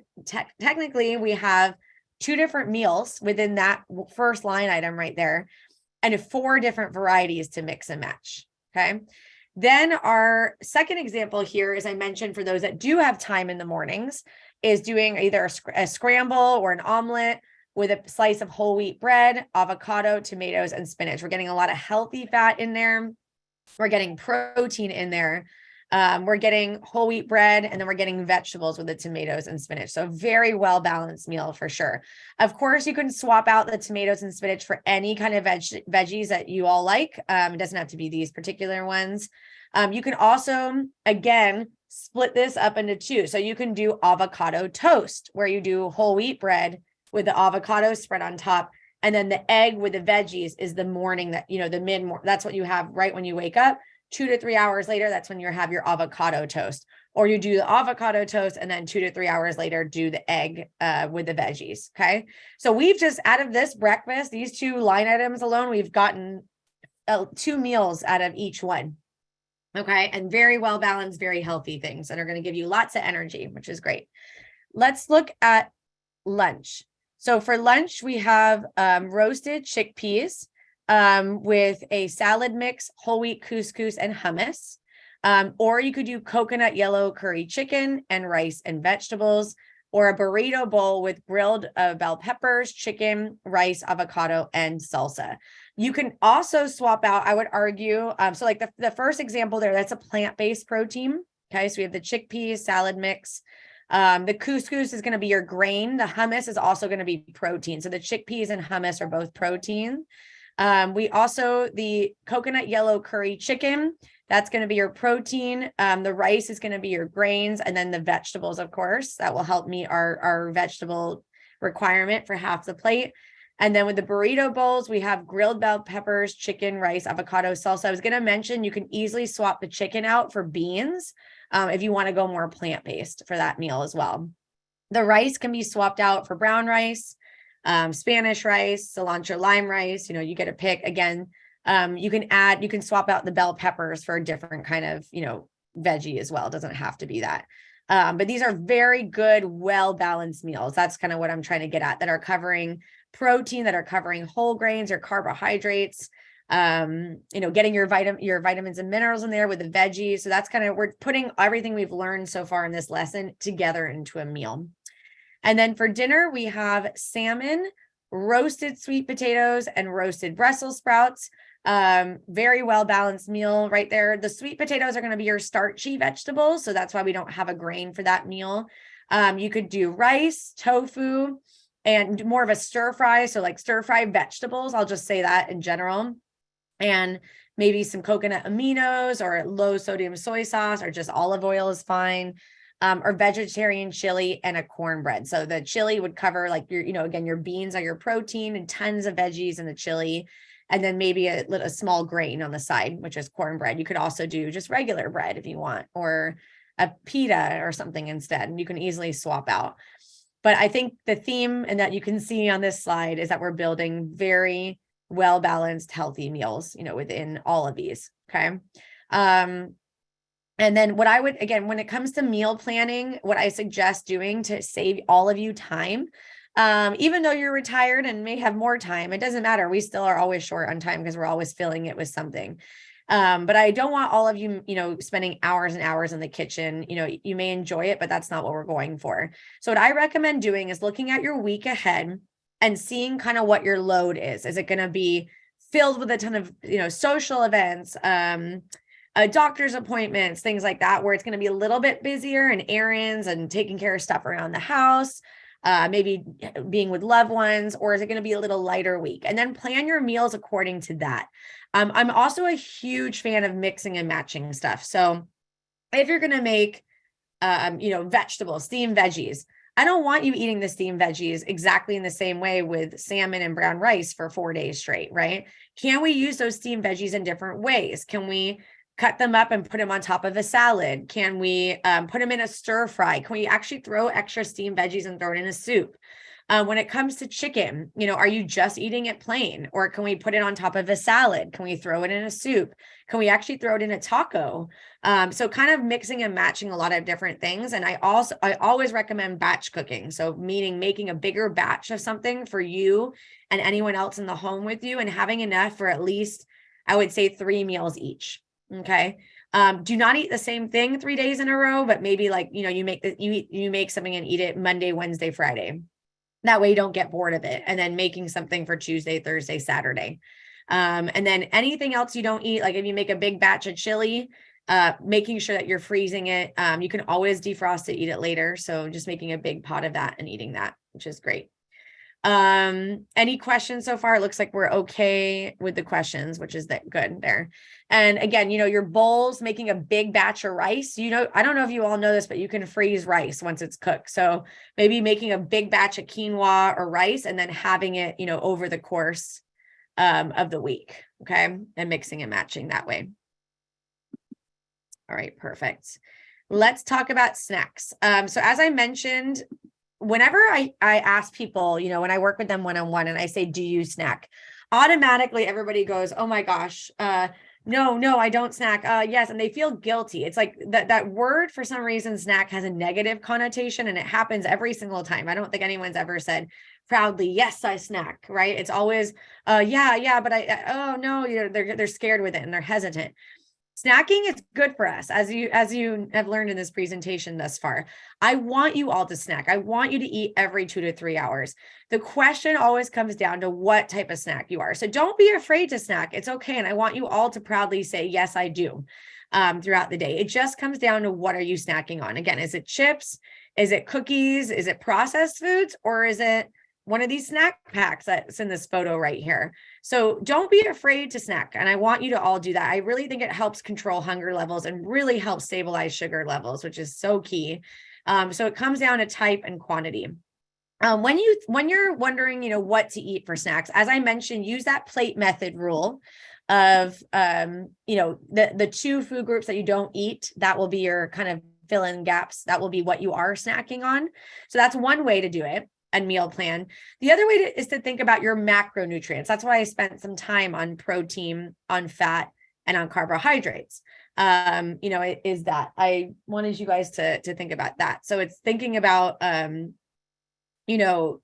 technically, we have 2 different meals within that first line item right there, and 4 different varieties to mix and match, okay? Then our second example here, as I mentioned, for those that do have time in the mornings, is doing either a scramble or an omelet with a slice of whole wheat bread, avocado, tomatoes, and spinach. We're getting a lot of healthy fat in there. We're getting protein in there. We're getting whole wheat bread, and then we're getting vegetables with the tomatoes and spinach. So very well-balanced meal for sure. Of course, you can swap out the tomatoes and spinach for any kind of veggies that you all like. It doesn't have to be these particular ones. You can also, again, split this up into 2. So you can do avocado toast, where you do whole wheat bread with the avocado spread on top. And then the egg with the veggies is the morning that, the that's what you have right when you wake up. 2 to 3 hours later, that's when you have your avocado toast, or you do the avocado toast and then 2 to 3 hours later, do the egg with the veggies. Okay. So we've just, out of this breakfast, these 2 line items alone, we've gotten 2 meals out of each one. Okay. And very well balanced, very healthy things that are going to give you lots of energy, which is great. Let's look at lunch. So for lunch, we have roasted chickpeas with a salad mix, whole wheat couscous, and hummus. Or you could do coconut yellow curry chicken and rice and vegetables, or a burrito bowl with grilled bell peppers, chicken, rice, avocado, and salsa. You can also swap out, I would argue, so like the first example there, that's a plant-based protein. Okay, so we have the chickpeas salad mix. The couscous is going to be your grain. The hummus is also going to be protein. So the chickpeas and hummus are both protein. We also, the coconut yellow curry chicken, that's going to be your protein. The rice is going to be your grains, and then the vegetables, of course, that will help meet our vegetable requirement for half the plate. And then with the burrito bowls, we have grilled bell peppers, chicken, rice, avocado, salsa. I was going to mention you can easily swap the chicken out for beans if you want to go more plant-based for that meal as well. The rice can be swapped out for brown rice, Spanish rice, cilantro lime rice. You get to pick. Again, you can swap out the bell peppers for a different kind of, veggie as well. It doesn't have to be that. But these are very good, well-balanced meals. That's kind of what I'm trying to get at, that are covering protein, that are covering whole grains or carbohydrates, getting your vitamins and minerals in there with the veggies. So that's we're putting everything we've learned so far in this lesson together into a meal. And then for dinner, we have salmon, roasted sweet potatoes, and roasted Brussels sprouts. Very well-balanced meal right there. The sweet potatoes are going to be your starchy vegetables. So that's why we don't have a grain for that meal. You could do rice, tofu, and more of a stir fry. So like stir fry vegetables, I'll just say that in general. And maybe some coconut aminos or low sodium soy sauce, or just olive oil is fine. Or vegetarian chili and a cornbread. So the chili would cover like again, your beans are your protein and tons of veggies in the chili. And then maybe a small grain on the side, which is cornbread. You could also do just regular bread if you want, or a pita or something instead. And you can easily swap out. But I think the theme, and that you can see on this slide, is that we're building very well-balanced, healthy meals, within all of these. Okay. And then what I would, again, when it comes to meal planning, what I suggest doing to save all of you time, even though you're retired and may have more time, it doesn't matter. We still are always short on time because we're always filling it with something. But I don't want all of you, spending hours and hours in the kitchen. You may enjoy it, but that's not what we're going for. So what I recommend doing is looking at your week ahead and seeing kind of what your load is. Is it going to be filled with a ton of, social events, doctor's appointments, things like that, where it's going to be a little bit busier, and errands and taking care of stuff around the house, maybe being with loved ones, or is it going to be a little lighter week? And then plan your meals according to that. I'm also a huge fan of mixing and matching stuff. So if you're going to make, vegetables, steamed veggies, I don't want you eating the steamed veggies exactly in the same way with salmon and brown rice for 4 days straight, right? Can we use those steamed veggies in different ways? Can we cut them up and put them on top of a salad? Can we put them in a stir fry? Can we actually throw extra steamed veggies and throw it in a soup? When it comes to chicken, are you just eating it plain, or can we put it on top of a salad? Can we throw it in a soup? Can we actually throw it in a taco? So kind of mixing and matching a lot of different things. And I always recommend batch cooking. So meaning making a bigger batch of something for you and anyone else in the home with you, and having enough for at least, I would say, 3 meals each. Okay. Do not eat the same thing 3 days in a row, but maybe like, you make something and eat it Monday, Wednesday, Friday. That way you don't get bored of it. And then making something for Tuesday, Thursday, Saturday. And then anything else you don't eat, like if you make a big batch of chili, making sure that you're freezing it. You can always defrost it, eat it later. So just making a big pot of that and eating that, which is great. Any questions so far? It looks like we're okay with the questions, which is good there. And again, your bowls, making a big batch of rice, I don't know if you all know this, but you can freeze rice once it's cooked. So maybe making a big batch of quinoa or rice and then having it, over the course, of the week. Okay. And mixing and matching that way. All right, perfect. Let's talk about snacks. So as I mentioned, whenever I ask people, you know, when I work with them one-on-one and I say, do you snack? Automatically everybody goes, oh my gosh, no, I don't snack. Yes. And they feel guilty. It's like that word, for some reason, snack has a negative connotation, and it happens every single time. I don't think anyone's ever said proudly, yes, I snack, right? It's always, yeah, but oh no, you know, they're scared with it and they're hesitant. Snacking is good for us, as you have learned in this presentation thus far. I want you all to snack. I want you to eat every 2 to 3 hours. The question always comes down to what type of snack you are. So don't be afraid to snack. It's okay. And I want you all to proudly say, yes, I do, throughout the day. It just comes down to, what are you snacking on? Again, is it chips? Is it cookies? Is it processed foods? Or is it one of these snack packs that's in this photo right here? So don't be afraid to snack. And I want you to all do that. I really think it helps control hunger levels and really helps stabilize sugar levels, which is so key. So it comes down to type and quantity. When you're wondering, you know, what to eat for snacks, as I mentioned, use that plate method rule of, you know, the 2 food groups that you don't eat. That will be your kind of fill in gaps. That will be what you are snacking on. So that's one way to do it. And meal plan. The other way is to think about your macronutrients. That's why I spent some time on protein, on fat, and on carbohydrates. You know, is that I wanted you guys to think about that. So it's thinking about, you know,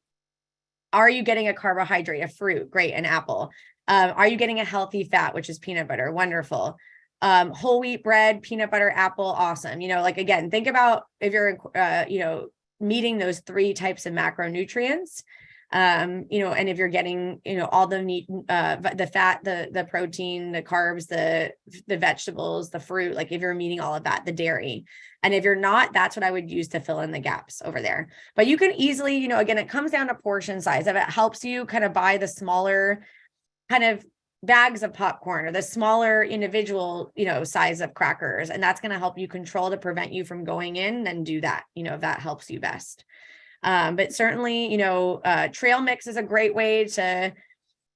are you getting a carbohydrate, a fruit? Great, an apple. Are you getting a healthy fat, which is peanut butter? Wonderful. Whole wheat bread, peanut butter, apple, awesome. You know, like, again, think about if you're, you know, meeting those 3 types of macronutrients, you know, and if you're getting, you know, all the meat, the fat, the protein, the carbs, the vegetables, the fruit, like if you're meeting all of that, the dairy. And if you're not, that's what I would use to fill in the gaps over there. But you can easily, you know, again, it comes down to portion size. If it helps you kind of buy the smaller kind of bags of popcorn or the smaller individual, you know, size of crackers, and that's going to help you control to prevent you from going in, then do that, you know, if that helps you best. But certainly, you know, trail mix is a great way to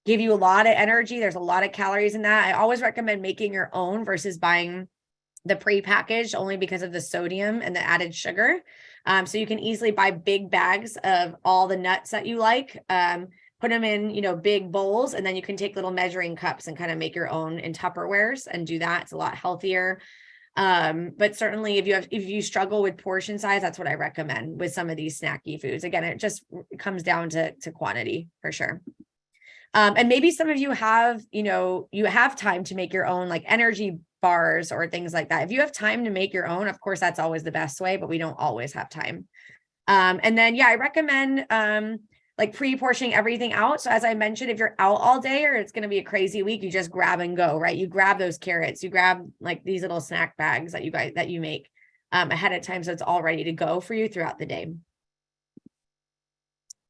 give you a lot of energy. There's a lot of calories in that. I always recommend making your own versus buying the pre-packaged, only because of the sodium and the added sugar. So you can easily buy big bags of all the nuts that you like, put them in, you know, big bowls, and then you can take little measuring cups and kind of make your own in Tupperwares and do that. It's a lot healthier. But certainly if you struggle with portion size, that's what I recommend with some of these snacky foods. Again, it just comes down to quantity for sure. And maybe some of you have, you know, you have time to make your own like energy bars or things like that. If you have time to make your own, of course, that's always the best way, but we don't always have time. And then, yeah, I recommend, like pre-portioning everything out. So as I mentioned, if you're out all day or it's going to be a crazy week, you just grab and go, right? You grab those carrots, you grab like these little snack bags that you make ahead of time. So it's all ready to go for you throughout the day.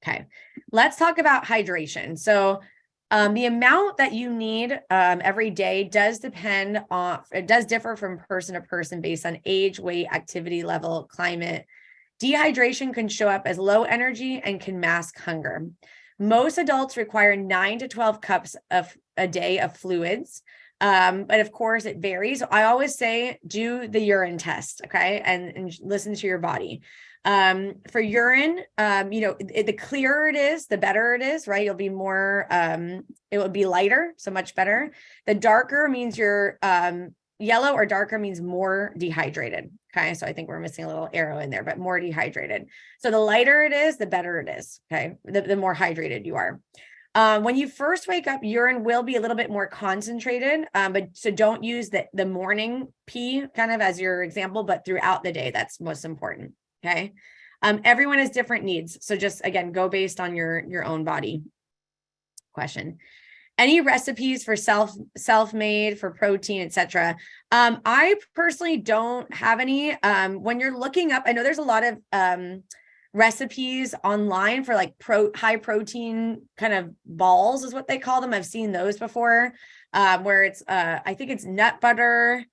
Okay, let's talk about hydration. So the amount that you need every day does differ from person to person based on age, weight, activity level, climate. Dehydration can show up as low energy and can mask hunger. Most adults require 9 to 12 cups of a day of fluids. But of course it varies. I always say, do the urine test, okay? And listen to your body. For urine, you know, the clearer it is, the better it is, right? You'll be more, it will be lighter, so much better. The darker means you're, yellow or darker means more dehydrated. Okay. So I think we're missing a little arrow in there, but more dehydrated. So the lighter it is, the better it is. Okay. The more hydrated you are. When you first wake up, urine will be a little bit more concentrated, but so don't use the morning pee kind of as your example, but throughout the day, that's most important. Okay. Everyone has different needs. So just, again, go based on your own body. Question. Any recipes for self-made for protein, etc. I personally don't have any. When you're looking up, I know there's a lot of recipes online for like high protein kind of balls is what they call them. I've seen those before, where it's I think it's nut butter,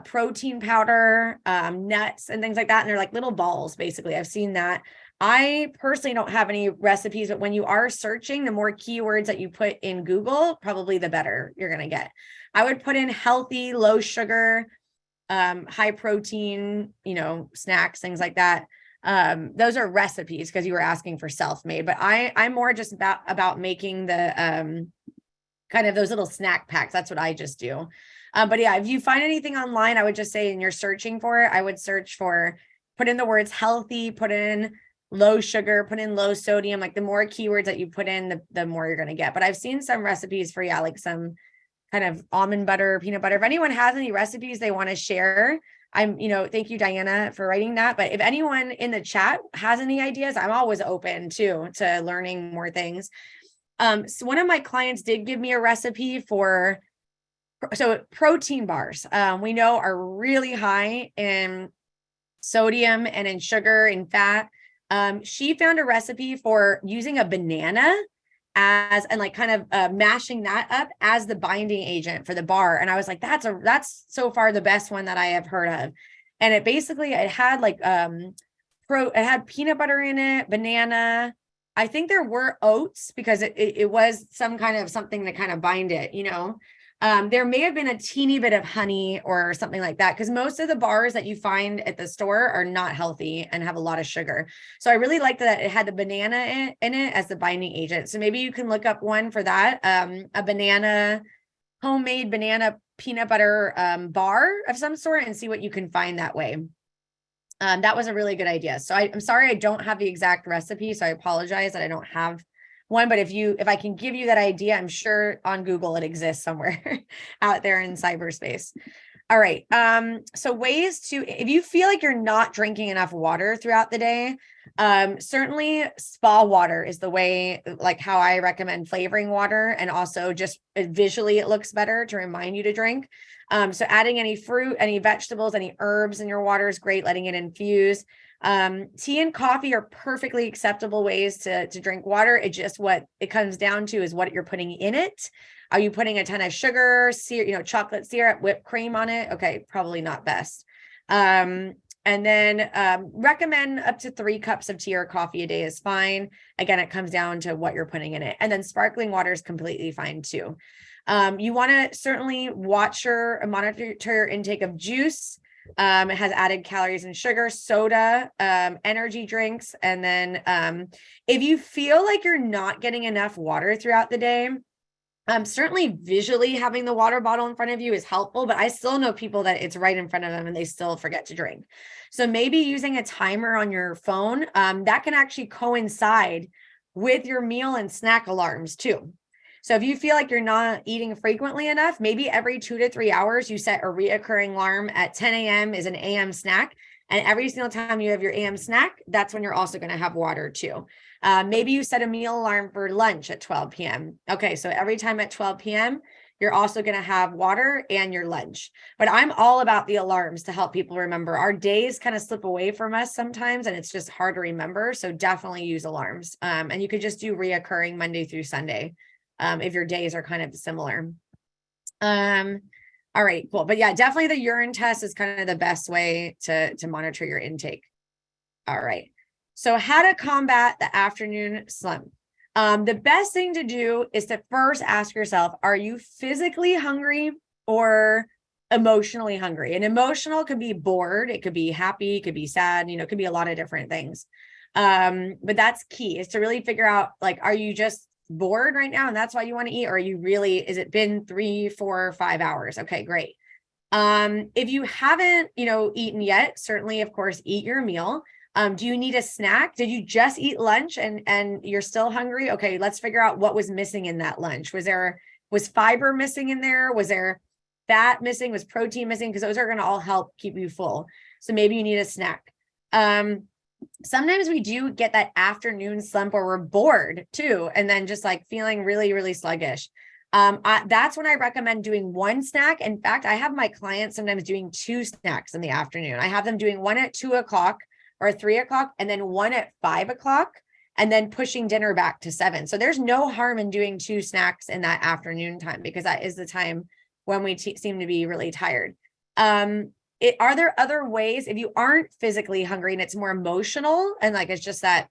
protein powder, nuts and things like that. And they're like little balls, basically. I've seen that. I personally don't have any recipes, but when you are searching, the more keywords that you put in Google, probably the better you're going to get. I would put in healthy, low sugar, high protein, snacks, things like that. Those are recipes because you were asking for self-made, but I'm more just about making the kind of those little snack packs. That's what I just do. But yeah, if you find anything online, I would just say, and you're searching for it, I would search for, put in the words healthy, put in low sugar, put in low sodium. Like the more keywords that you put in, the more you're going to get. But I've seen some recipes for, yeah, like some kind of almond butter, peanut butter. If anyone has any recipes they want to share, thank you, Diana, for writing that. But if anyone in the chat has any ideas, I'm always open to learning more things. So one of my clients did give me a recipe for, so protein bars, we know are really high in sodium and in sugar and fat. She found a recipe for using a banana and like kind of mashing that up as the binding agent for the bar. And I was like, that's so far the best one that I have heard of. And it had like it had peanut butter in it, banana. I think there were oats because it was some kind of something to kind of bind it, there may have been a teeny bit of honey or something like that, because most of the bars that you find at the store are not healthy and have a lot of sugar. So I really liked that it had the banana in it as the binding agent. So maybe you can look up one for that, a homemade banana peanut butter bar of some sort, and see what you can find that way. That was a really good idea. So I'm sorry I don't have the exact recipe, so I apologize that I don't have one, but if I can give you that idea, I'm sure on Google it exists somewhere out there in cyberspace. All right. So ways if you feel like you're not drinking enough water throughout the day, certainly spa water is the way, like how I recommend flavoring water, and also just visually it looks better to remind you to drink. So adding any fruit, any vegetables, any herbs in your water is great, letting it infuse. Tea and coffee are perfectly acceptable ways to drink water. What it comes down to is what you're putting in it. Are you putting a ton of sugar, chocolate syrup, whipped cream on it? Okay, probably not best. And then recommend up to 3 cups of tea or coffee a day is fine. Again, it comes down to what you're putting in it. And then sparkling water is completely fine too. You want to certainly monitor your intake of juice. It has added calories and sugar, soda, energy drinks. And then if you feel like you're not getting enough water throughout the day, certainly visually having the water bottle in front of you is helpful, but I still know people that it's right in front of them and they still forget to drink. So maybe using a timer on your phone, that can actually coincide with your meal and snack alarms too. So if you feel like you're not eating frequently enough, maybe every 2 to 3 hours, you set a reoccurring alarm at 10 a.m. is an AM snack. And every single time you have your AM snack, that's when you're also going to have water too. Maybe you set a meal alarm for lunch at 12 p.m. Okay, so every time at 12 p.m., you're also going to have water and your lunch. But I'm all about the alarms to help people remember. Our days kind of slip away from us sometimes, and it's just hard to remember. So definitely use alarms. And you could just do reoccurring Monday through Sunday if your days are kind of similar. All right, cool. But yeah, definitely the urine test is kind of the best way to monitor your intake. All right. So how to combat the afternoon slump. The best thing to do is to first ask yourself, are you physically hungry or emotionally hungry? And emotional could be bored. It could be happy. It could be sad. It could be a lot of different things. But that's key, is to really figure out, like, are you just bored right now and that's why you want to eat? Or are you really, is it been 3, 4, 5 hours? Okay, great. If you haven't, eaten yet, certainly, of course, eat your meal. Do you need a snack? Did you just eat lunch and you're still hungry? Okay, let's figure out what was missing in that lunch. Was fiber missing in there? Was there fat missing? Was protein missing? Because those are going to all help keep you full. So maybe you need a snack. Sometimes we do get that afternoon slump where we're bored too, and then just like feeling really, really sluggish. That's when I recommend doing one snack. In fact, I have my clients sometimes doing 2 snacks in the afternoon. I have them doing one at 2 o'clock or 3 o'clock, and then one at 5 o'clock, and then pushing dinner back to 7. So there's no harm in doing 2 snacks in that afternoon time, because that is the time when we seem to be really tired. Are there other ways, if you aren't physically hungry and it's more emotional and like it's just that,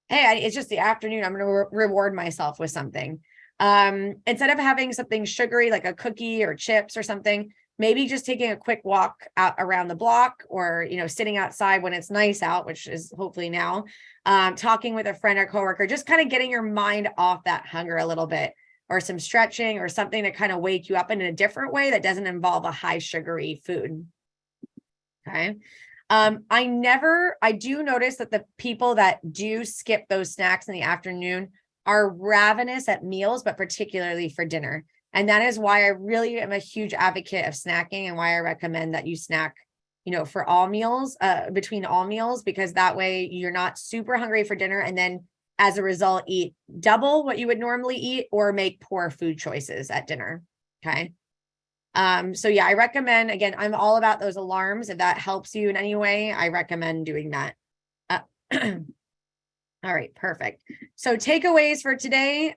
hey, it's just the afternoon, I'm going to reward myself with something. Instead of having something sugary like a cookie or chips or something, maybe just taking a quick walk out around the block, or, sitting outside when it's nice out, which is hopefully now, talking with a friend or coworker, just kind of getting your mind off that hunger a little bit, or some stretching or something to kind of wake you up in a different way that doesn't involve a high sugary food. Okay. I do notice that the people that do skip those snacks in the afternoon are ravenous at meals, but particularly for dinner. And that is why I really am a huge advocate of snacking, and why I recommend that you snack, for all meals, between all meals, because that way you're not super hungry for dinner. And then as a result, eat double what you would normally eat, or make poor food choices at dinner. Okay. So yeah, I recommend, again, I'm all about those alarms. If that helps you in any way, I recommend doing that. All right, perfect. So takeaways for today.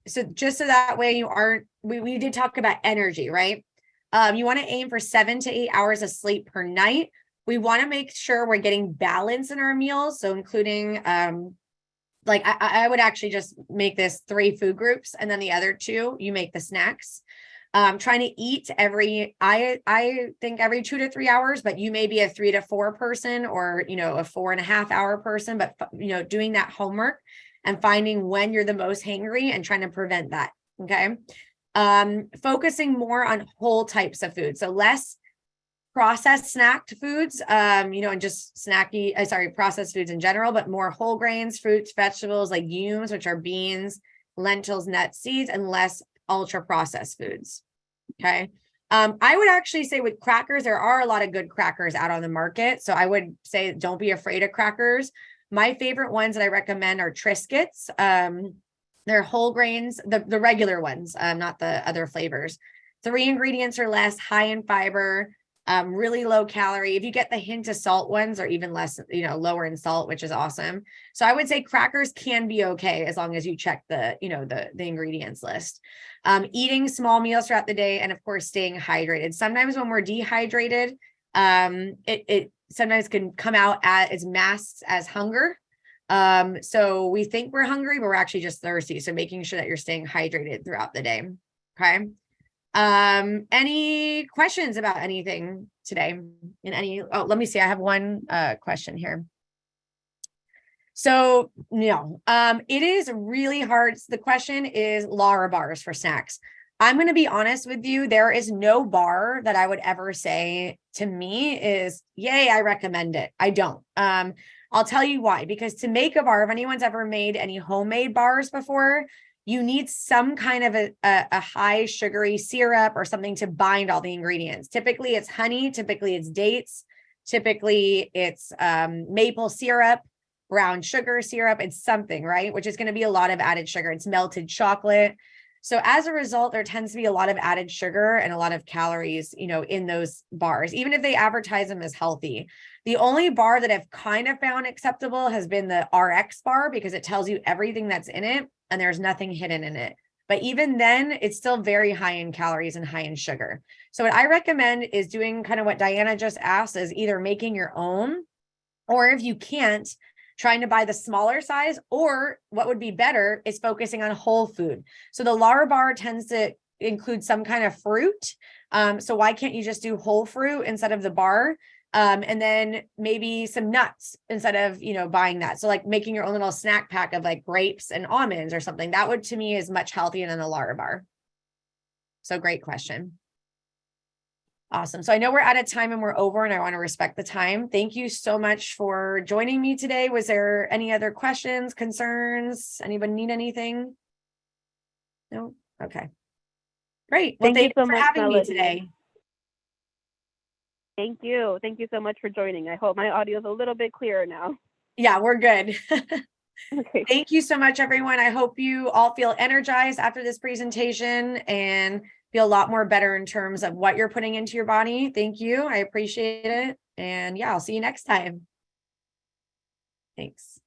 So just so that way you aren't, we did talk about energy, right? You want to aim for 7 to 8 hours of sleep per night. We want to make sure we're getting balance in our meals. So including, like I would actually just make this 3 food groups, and then the other 2, you make the snacks. Trying to eat I think every 2 to 3 hours, but you may be a 3 to 4 person, or, a 4.5 hour person, but, doing that homework and finding when you're the most hangry and trying to prevent that. Okay. Focusing more on whole types of food. So less processed snacked foods, and just processed foods in general, but more whole grains, fruits, vegetables, legumes, which are beans, lentils, nuts, seeds, and less ultra processed foods. Okay. I would actually say with crackers, there are a lot of good crackers out on the market. So I would say, don't be afraid of crackers. My favorite ones that I recommend are Triscuits. They're whole grains, the regular ones, not the other flavors. 3 ingredients or less, high in fiber, really low calorie. If you get the hint of salt ones, or even less, lower in salt, which is awesome. So I would say crackers can be okay, as long as you check the ingredients list. Eating small meals throughout the day, and of course, staying hydrated. Sometimes when we're dehydrated, it sometimes can come out as masks as hunger. So we think we're hungry, but we're actually just thirsty. So making sure that you're staying hydrated throughout the day. Okay. Any questions about anything today? Let me see. I have one question here. So no, it is really hard. The question is Lara bars for snacks. I'm going to be honest with you. There is no bar that I would ever say to me is, yay, I recommend it. I don't. I'll tell you why. Because to make a bar, if anyone's ever made any homemade bars before, you need some kind of a high sugary syrup or something to bind all the ingredients. Typically it's honey, typically it's dates, typically it's maple syrup, brown sugar syrup, it's something, right? Which is going to be a lot of added sugar. It's melted chocolate. So as a result, there tends to be a lot of added sugar and a lot of calories, in those bars, even if they advertise them as healthy. The only bar that I've kind of found acceptable has been the RX bar, because it tells you everything that's in it and there's nothing hidden in it. But even then, it's still very high in calories and high in sugar. So what I recommend is doing kind of what Diana just asked, is either making your own, or if you can't, trying to buy the smaller size, or what would be better is focusing on whole food. So the Lara bar tends to include some kind of fruit. So why can't you just do whole fruit instead of the bar? And then maybe some nuts instead of, buying that. So like making your own little snack pack of like grapes and almonds or something. That would, to me, is much healthier than the Lara bar. So great question. Awesome. So I know we're out of time and we're over, and I want to respect the time. Thank you so much for joining me today. Was there any other questions, concerns? Anybody need anything? No? Okay. Great. Well, thank you so much for having me today. Thank you. Thank you so much for joining. I hope my audio is a little bit clearer now. Yeah, we're good. Okay. Thank you so much, everyone. I hope you all feel energized after this presentation and feel a lot more better in terms of what you're putting into your body. Thank you. I appreciate it. And yeah, I'll see you next time. Thanks.